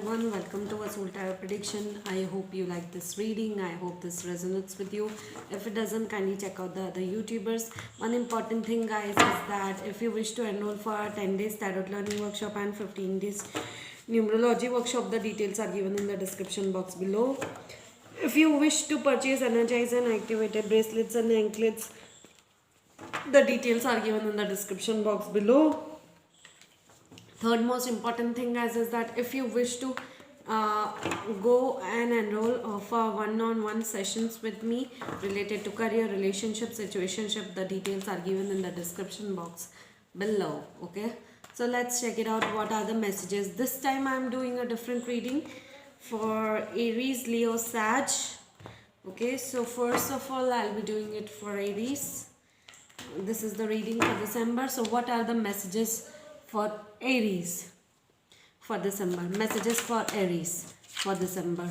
everyone, welcome to a Soul Tarot prediction. I hope you like this reading. I hope this resonates with you. If it doesn't, kindly check out the other YouTubers. One important thing, guys, is that if you wish to enroll for a 10 days tarot learning workshop and 15 days numerology workshop, the details are given in the description box below. If you wish to purchase energized and activated bracelets and anklets, the details are given in the description box below. Third most important thing, guys, is that if you wish to go and enroll for one-on-one sessions with me related to career, relationship, situationship, the details are given in the description box below. Okay, so let's check it out. What are the messages? This time I'm doing a different reading for Aries, Leo, Sag. Okay, so first of all, I'll be doing it for Aries. This is the reading for December. So what are the messages for Aries for December? Messages for Aries for December.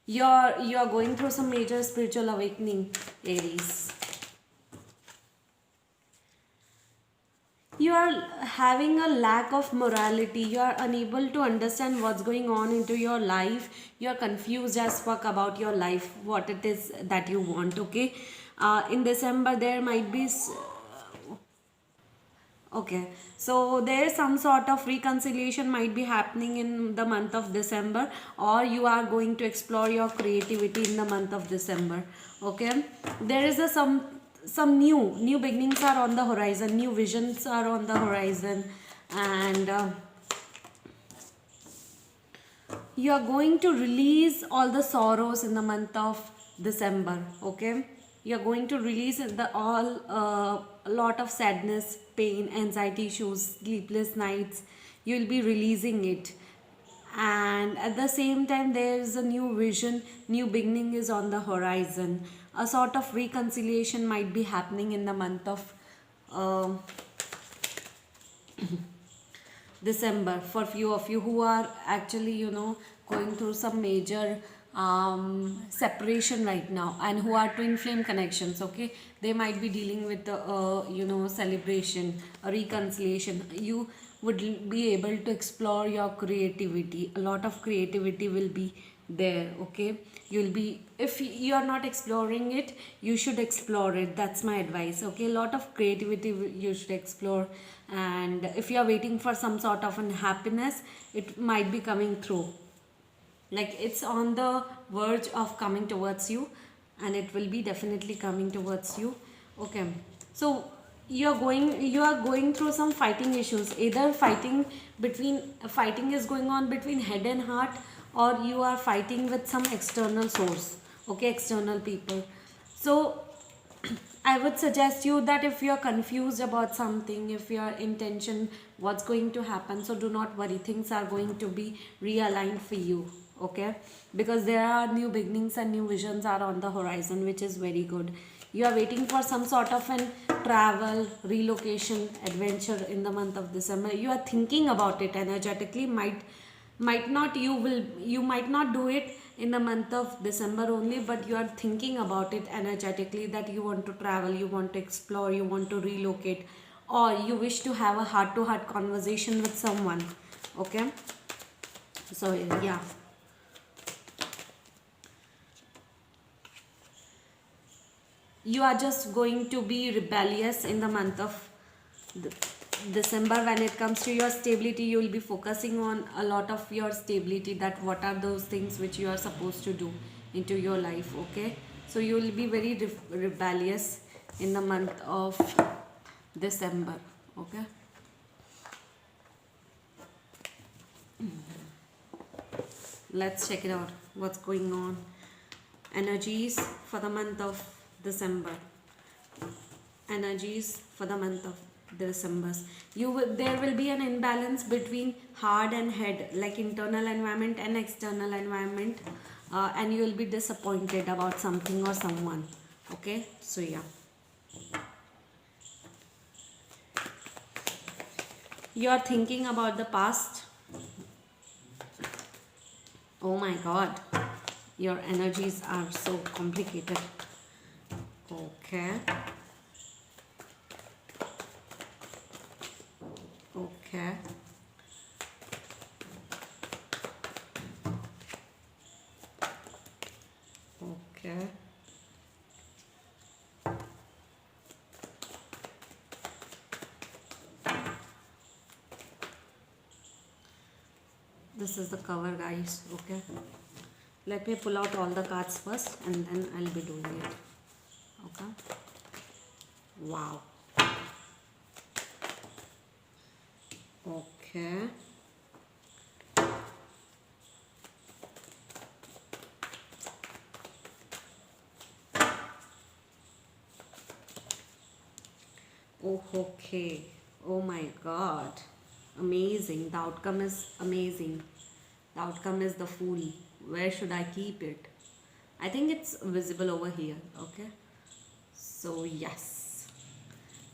You're going through some major spiritual awakening, Aries. You are having a lack of morality. You are unable to understand what's going on into your life. You are confused as fuck about your life, what it is that you want. Okay, in December there might be okay, so there is some sort of reconciliation might be happening in the month of December, or you are going to explore your creativity in the month of December. Okay, there is a some new beginnings are on the horizon, new visions are on the horizon, and you are going to release all the sorrows in the month of December. Okay, you are going to release the all a lot of sadness, pain, anxiety issues, sleepless nights. You will be releasing it, and at the same time there is a new vision, new beginning is on the horizon. A sort of reconciliation might be happening in the month of December for few of you who are actually, going through some major separation right now, and who are twin flame connections. Okay, they might be dealing with the celebration, a reconciliation. You would be able to explore your creativity. A lot of creativity will be there. Okay, you'll be, if you are not exploring it, you should explore it. That's my advice. Okay, a lot of creativity you should explore, and if you are waiting for some sort of unhappiness, it might be coming through, like it's on the verge of coming towards you, and it will be definitely coming towards you. Okay, so you are going through some fighting issues. Either fighting is going on between head and heart, or you are fighting with some external source. Okay, external people. So I would suggest you that if you are confused about something, if your intention, what's going to happen, so do not worry. Things are going to be realigned for you. Okay, because there are new beginnings and new visions are on the horizon, which is very good. You are waiting for some sort of an travel, relocation, adventure in the month of December. You are thinking about it energetically. Might not, you might not do it in the month of December only, but you are thinking about it energetically, that you want to travel, you want to explore, you want to relocate, or you wish to have a heart to heart conversation with someone. Okay, so yeah, you are just going to be rebellious in the month of December. When it comes to your stability, you will be focusing on a lot of your stability, that what are those things which you are supposed to do into your life. Okay, so you will be very rebellious in the month of December. Okay, let's check it out, what's going on. Energies for the month of December. Energies for the month of December. There will be an imbalance between heart and head, like internal environment and external environment, and you will be disappointed about something or someone. Okay, so yeah, you are thinking about the past. Oh my god, your energies are so complicated. Okay, okay, Okay. This is the cover, guys. Okay. Let me pull out all the cards first and then I'll be doing it. Okay. Wow. Okay. Oh, okay. Oh my God. Amazing. The outcome is amazing. The outcome is the Fool. Where should I keep it? I think it's visible over here. Okay. So, yes.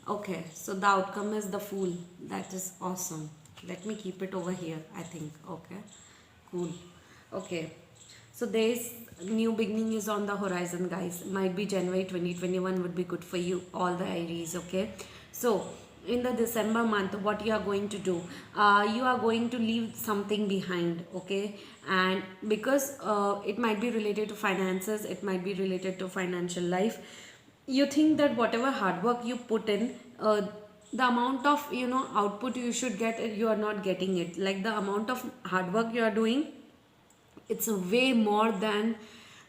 Okay. So, the outcome is the Fool. That is awesome. Let me keep it over here, I think. Okay. Cool. Okay. So there's new beginning is on the horizon, guys. Might be January 2021 would be good for you, all the Aries. Okay. So in the December month, what you are going to do? You are going to leave something behind. Okay. And because it might be related to finances, it might be related to financial life. You think that whatever hard work you put in, the amount of output you should get, you are not getting it. Like the amount of hard work you are doing, it's a way more than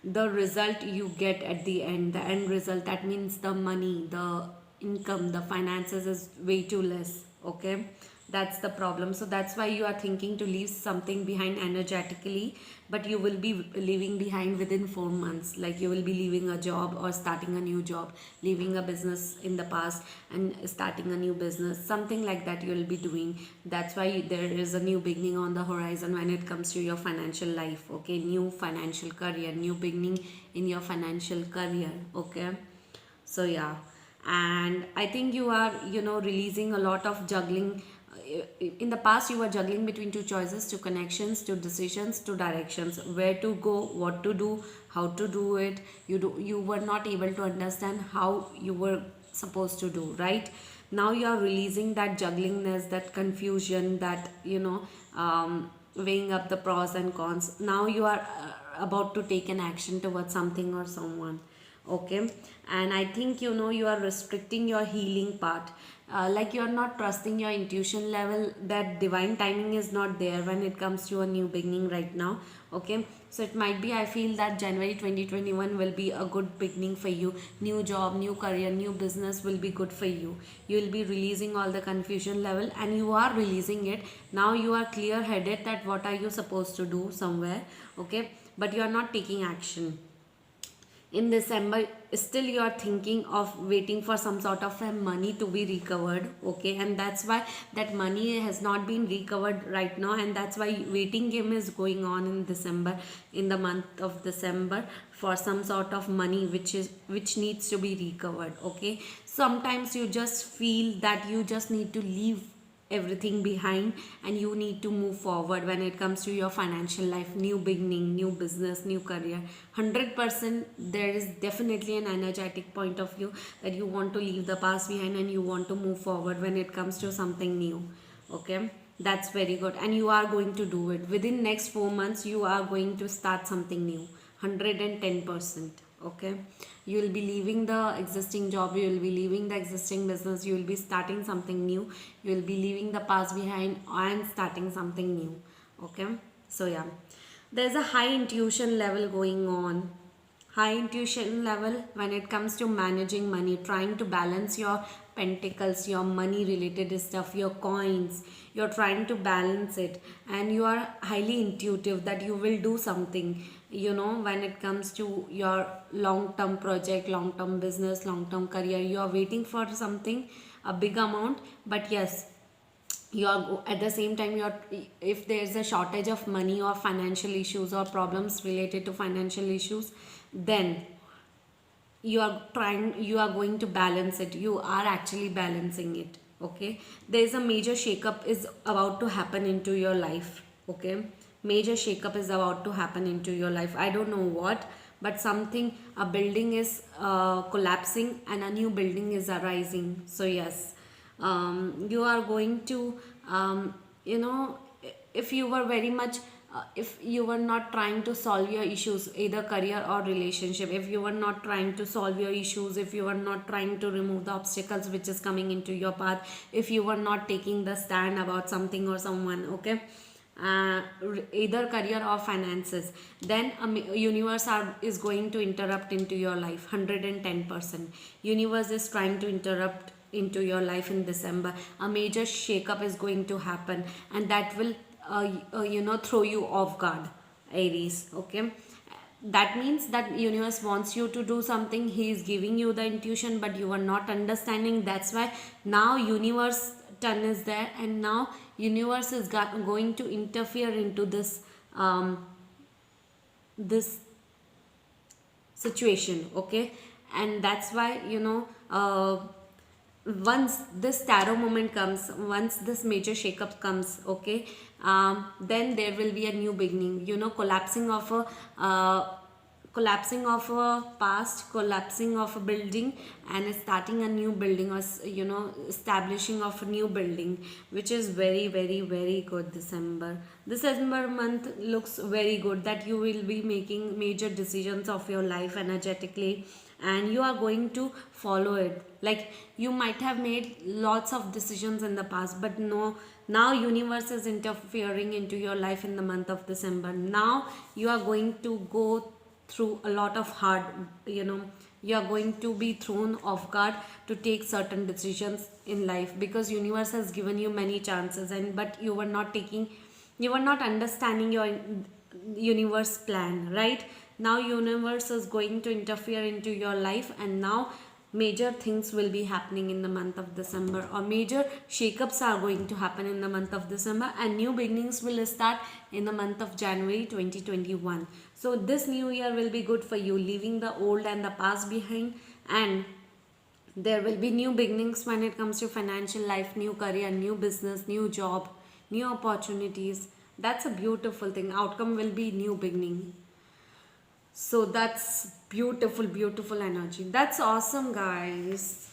the result you get at the end. The end result, that means the money, the income, the finances is way too less. Okay, that's the problem. So that's why you are thinking to leave something behind energetically, but you will be leaving behind within 4 months. Like you will be leaving a job or starting a new job, leaving a business in the past and starting a new business, something like that you will be doing. That's why there is a new beginning on the horizon when it comes to your financial life. Okay, new financial career, new beginning in your financial career. Okay, so yeah. And I think you are releasing a lot of juggling. In the past you were juggling between two choices, two connections, two decisions, two directions, where to go, what to do, how to do it. You were not able to understand how you were supposed to do, right? Now you are releasing that jugglingness, that confusion, that weighing up the pros and cons. Now you are about to take an action towards something or someone. Okay. And I think you are restricting your healing part. Like you are not trusting your intuition level, that divine timing is not there when it comes to a new beginning right now. Okay, so it might be, I feel that January 2021 will be a good beginning for you. New job, new career, new business will be good for you. You will be releasing all the confusion level, and you are releasing it. Now you are clear headed that what are you supposed to do somewhere. Okay, but you are not taking action. In December still you are thinking of waiting for some sort of a money to be recovered. Okay, and that's why that money has not been recovered right now, and that's why waiting game is going on in December, in the month of December, for some sort of money which needs to be recovered. Okay, sometimes you just feel that you just need to leave everything behind and you need to move forward when it comes to your financial life, new beginning, new business, new career. 100% there is definitely an energetic point of view that you want to leave the past behind and you want to move forward when it comes to something new. Okay, that's very good, and you are going to do it within next 4 months. You are going to start something new, 110%. Okay, you will be leaving the existing job, you will be leaving the existing business, you will be starting something new, you will be leaving the past behind and starting something new. Okay, so yeah, there's a high intuition level going on. High intuition level when it comes to managing money, trying to balance your pentacles, your money related stuff, your coins. You're trying to balance it, and you are highly intuitive that you will do something, when it comes to your long term project, long term business, long term career. You are waiting for something, a big amount, but yes, you are at the same time, you're, if there's a shortage of money or financial issues or problems related to financial issues, then you are going to balance it. You are actually balancing it. Okay, there's a major shakeup is about to happen into your life. Okay, major shakeup is about to happen into your life. I don't know what, but something, a building is collapsing and a new building is arising. So yes, you are going to, you know if you were very much if you were not trying to solve your issues, either career or relationship, if you were not trying to solve your issues, if you were not trying to remove the obstacles which is coming into your path, if you were not taking the stand about something or someone, okay, either career or finances, then universe is going to interrupt into your life 110%. Universe is trying to interrupt into your life in December. A major shakeup is going to happen, and that will throw you off guard, Aries, okay. That means that universe wants you to do something, he is giving you the intuition, but you are not understanding. That's why now universe turn is there, and now universe is going to interfere into this situation, okay. And that's why, once this tarot moment comes, once this major shakeup comes, okay, then there will be a new beginning, collapsing of a past, collapsing of a building, and starting a new building, or establishing of a new building, which is very, very, very good. December month looks very good, that you will be making major decisions of your life energetically, and you are going to follow it. Like, you might have made lots of decisions in the past, but no, now universe is interfering into your life in the month of December. Now you are going to go through a lot of hard, you are going to be thrown off guard to take certain decisions in life, because universe has given you many chances, and but you were not understanding your universe plan, right? Now universe is going to interfere into your life, and now major things will be happening in the month of December, or major shakeups are going to happen in the month of December, and new beginnings will start in the month of January 2021. So this new year will be good for you, leaving the old and the past behind, and there will be new beginnings when it comes to financial life, new career, new business, new job, new opportunities. That's a beautiful thing. Outcome will be new beginning. So that's beautiful, beautiful energy. That's awesome, guys.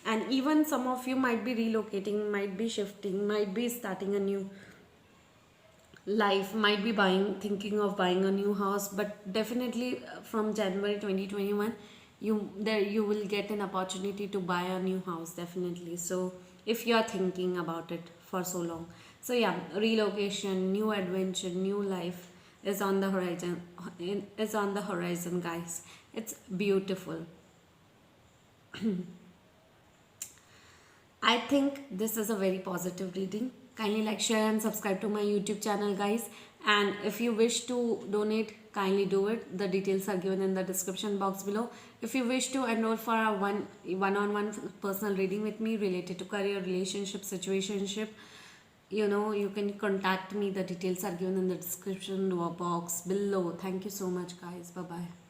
And even some of you might be relocating, might be shifting, might be starting a new life, might be thinking of buying a new house. But definitely from January 2021, you will get an opportunity to buy a new house, definitely. So if you are thinking about it for so long, so yeah, relocation, new adventure, new life is on the horizon, guys. It's beautiful. I think this is a very positive reading. Kindly like, share and subscribe to my YouTube channel, guys. And if you wish to donate, kindly do it. The details are given in the description box below. If you wish to enroll for a one-on-one personal reading with me related to career, relationship, situationship, you can contact me. The details are given in the description box below. Thank you so much, guys. Bye bye.